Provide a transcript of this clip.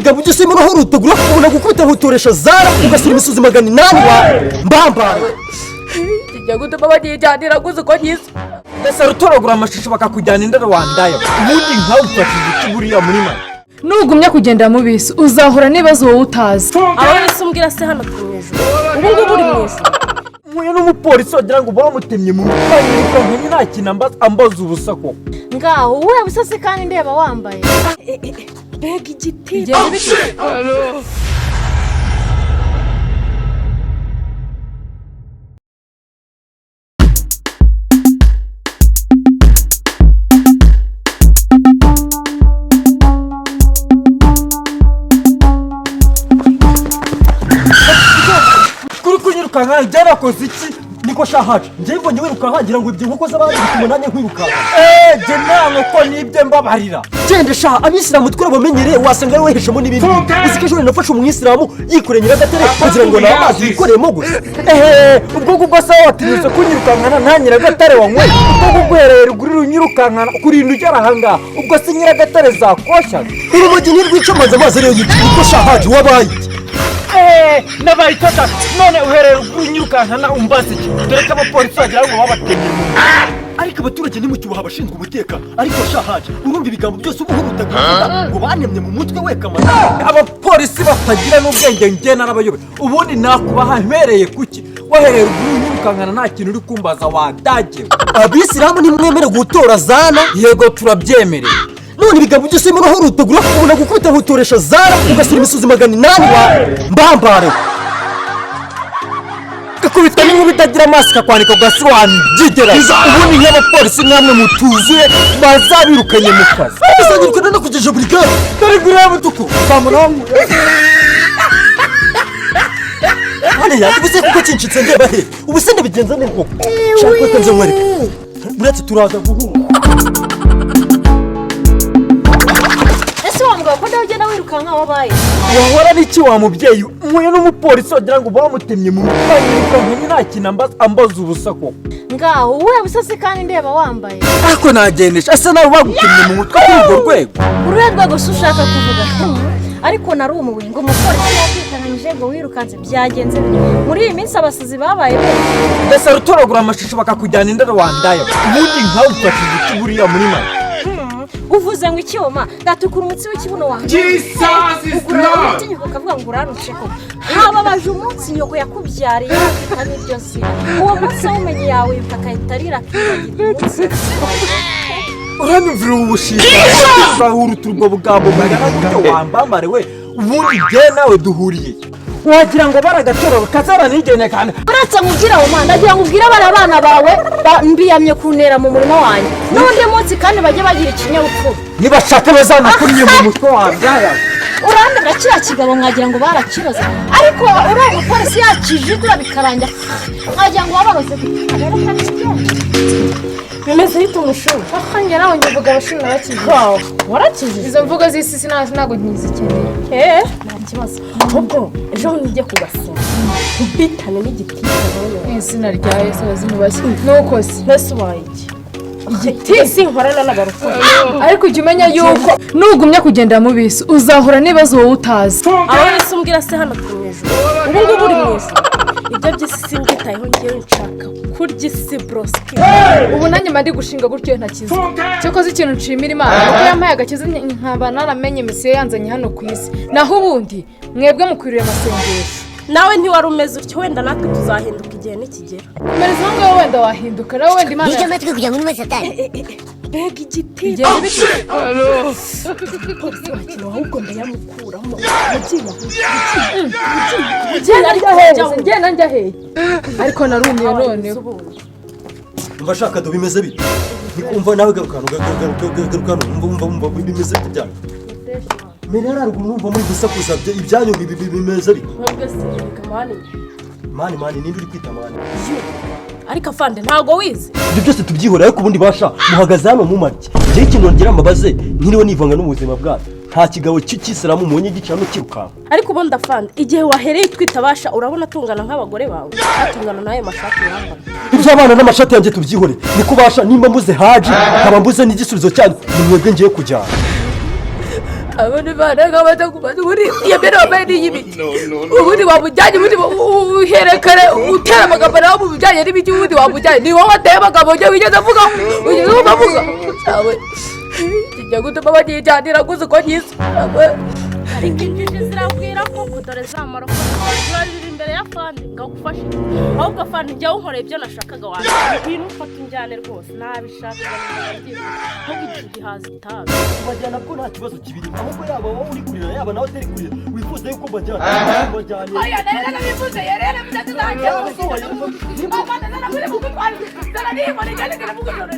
ibigambo byose mu roho rutagura ubona gukubita hutoresha zara ugasura imisozi 800 wa mbamba kijya gutuma bagijyanira guze ko nyiza ndetse rutoragura amashusho bakakujyana indero wandayo ubundi nkawe ufashije ikiburiya muri mwe nugumya kugenda mu bisi uzahura nibazo wowe utazi aba wese umbwira se hano kumwejo ubu ngubu uri mwiza muye n'umupolisi wagira ngo bamutemye mu mutwe nkanyi nta kintu ambaza ubusa koko ngaho wowe busase kandi ndeba wambaye bega igiti kanka byarakoze iki niko shahaje ngiye mbonye wiruka nkagira ngo ibyo nkoko z'abandi bituma nanjye nkwiruka je nango ko nibye mbabarira gende sha abisilamu twere bamenyereye wasanga ari weheshemo n'ibindi uzikejone nafashe umwisilamu yikoreye nyiragatare kugira ngo n'amazi yikoreyemo gusa ubwo gubwo sawa watinyuze kunyirukankana nta nyiragatare wanywe ubwo guhereye ruguri runyirukankana kurinda ugera ahangaha ubwo si nyiragatare zakosha urumogi nirwicomaze amazi ariyo yitwa niko shahaje wabaye nabaye tata none uhereye ruguru umbaze dore ko abapolisi bagira ngo babatemye ariko abaturage nimucyubaha abashinzwe umutekano ariko shahaje urumva ibigambo byose ubu butagira ngo banemye mu mutwe we kamana abapolisi batagira n'ubwenge nge narabayobe ubundi nakubaha mpereye kuki wahereye ruguru nyirukankana nta kintu uri kumbaza wadagewe abisilamu nimwemere gutora zana yego turabyemereye none ibigambo byose mu roho rutagura ubona gukubita hutoresha zara ugasura imisozi 800 wa mbambare kakubitwa n'inkuba itagira amaso kakwanika ugasi wandidera ubundi nk'abapolisi namwe mutuzuye bazabirukanye mu kazi bizanyirukana no kugejeje burigade dore guriya butuku bamuramwe hano yavuze kuko kinshitse ndeba he ubuse ndabigenza neza koko shaka ko nze mwereka muretse turaza guhura ko ndagenda wirukanka wabaye wahora n'iki wa mubyeyi muye n'umupolisi wagira ngo bamutemye mu mutwe nkanyi nta kintu ambaza ubusa koko ngaho wowe busase kandi ndeba wambaye ariko nagendesha ase nawe bagutemye mu mutwe kuri urwo rwego urwego gusa ushaka kuvuga ariko nari umubuye ngo umupolisi yakwitanganije ngo wirukanze byagenze muri iyi minsi abasizi babaye ndetse rutoragura amashusho bakakujyana indero wandayo ubundi nkawe ufashije ikiburiya muri mwe uvuze ngo icyuma gatukura umutsi w'ikibuno wawe Jesus is Lord tinyuka kavuga ngo uranutse ko hababaje umunsi nyoko yakubyariye afite n'ibyo si uwo munsi w'umenye yawe yutakitarira umunsi uranyumvira ubushinga bahura uturwo bugambo magana gutyo wambambare we ubundi jye nawe duhuriye wagira ngo baragatora kazara nigene kandi uretse mugira wo mana ndagira ngo ubwire abana bawe mbiyamye kunera mu murimo wanjye n'undi munsi kandi bajye bagira ikinyabupfura nibashaka bazanakunye mu mutwe wandaya urandega kiriya kigabo mwagira ngo barakibaza ariko uriya mupolisi yakijigura bikaranja mwagira ngo wabarose bimeze bite umushuri ahanjye nawe ngivuga abashuri n'abakijije warakijije izo mvugo z'isi sinago ntizikeneye nta kibazo ahubwo ejo nijye kugasoma ubitane n'igiti izina rya Yesu bazimubashye nuko se mbese ubaye igiti sinkorana n'abarokore ariko ujya umenya yuko nugumya kugenda mu bisi uzahura nibazo wowe utazi aba wese umbwira se hano kumwejo ubu ngubu uri mwiza ibyo by'isi simbyitayeho ngewe nshaka kurya isi broski ubu nanjye mari gushinga gutyo ntakiza cyakoze ikintu nshimira Imana kuko yampaye agakiza nkaba naramenye misiyo yanzanye hano ku isi naho ubundi mwebwe mukwiriye amasengesho nawe ntiwari umeze utyo wenda natwe tuzahinduka igihe nikigera umereze aho ngaho wenda wahinduka nawe wenda Imana nicyo matwi kugira ngo muri satani bega igiti igenda bite polisi wakino ahubwo ndayamukuramo ngenda njya hehe ariko narumiye noneho umva shaka do bimeze bite nikumva nawe garukano umva bimeze bite byane menera ruguru numva muri gusakuza ibyanyu bimeze bite mani nindi uri kwita mani ariko afande ntago wize ibyo byose tubyihora ariko ubundi basha muhagaze hano mu marye je ikintu ngira ambabaze nkiriwe nivanga no mu buzima bwacu nta kigabo cy'ikisiramu umunye gicano kirukanka ariko ubundi afande igihe wahereye twitabasha urabona tungana nk'abagore bawe atungana nayo mashati yambara iby'abana n'amashati yanjye tubyihore niko basha nimba mbuze haji nkaba mbuze n'igisubizo cyanyu ni mwebwe ngiye kujyana abandi bana nk'abaza kubaza ubundi iyo mbere wambaye n'iy'ibiti ubundi wamujyanye ubundi uherekare utera amagambo nawe mu bijyanye n'ibiti ubundi wamujyanye ni wowe wateye amagambo ujya wigeze avuga wigeze uvuga nawe kijya gutuma banyijyanira gusa uko nyiza ariko injiji zirabwira ko dore zamara ko ziri imbere ya fandi ngagufashe ahubwo fandi njya unkoreye ibyo nashakaga wanjye ibintu ufata injyane rwose nabishaka ahubwo injiji haza itabi kubajyana bwo nta kibazo kibirimo ahubwo yaba wowe uri kurira yaba nawe atari kurira wifuza yuko mbajyana mbajyanye oya rero nabivuze rero mutazanjye mama ndana muri mu kwari ndana ni muri cyane kiravuga none